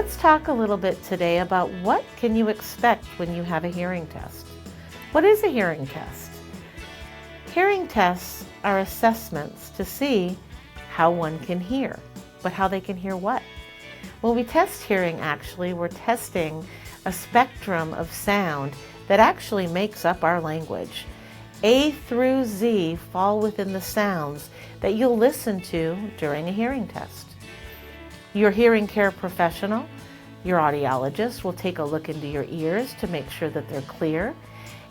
let's talk a little bit today about what can you expect when you have a hearing test. What is a hearing test? Hearing tests are assessments to see how one can hear, but how they can hear what? When we test hearing, actually, we're testing a spectrum of sound that actually makes up our language. A through Z fall within the sounds that you'll listen to during a hearing test. Your hearing care professional, your audiologist, will take a look into your ears to make sure that they're clear,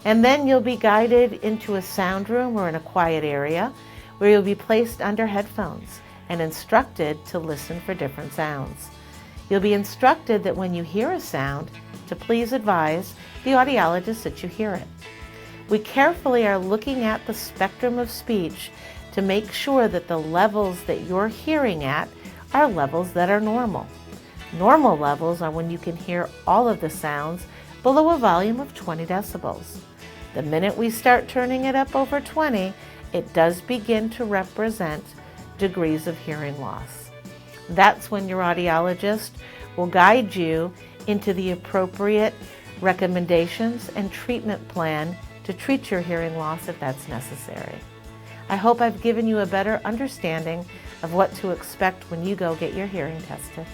and then you'll be guided into a sound room or in a quiet area where you'll be placed under headphones and instructed to listen for different sounds. You'll be instructed that when you hear a sound, to please advise the audiologist that you hear it. We carefully are looking at the spectrum of speech to make sure that the levels that you're hearing at are levels that are normal. Normal levels are when you can hear all of the sounds below a volume of 20 decibels. The minute we start turning it up over 20, it does begin to represent degrees of hearing loss. That's when your audiologist will guide you into the appropriate recommendations and treatment plan to treat your hearing loss if that's necessary. I hope I've given you a better understanding of what to expect when you go get your hearing tested.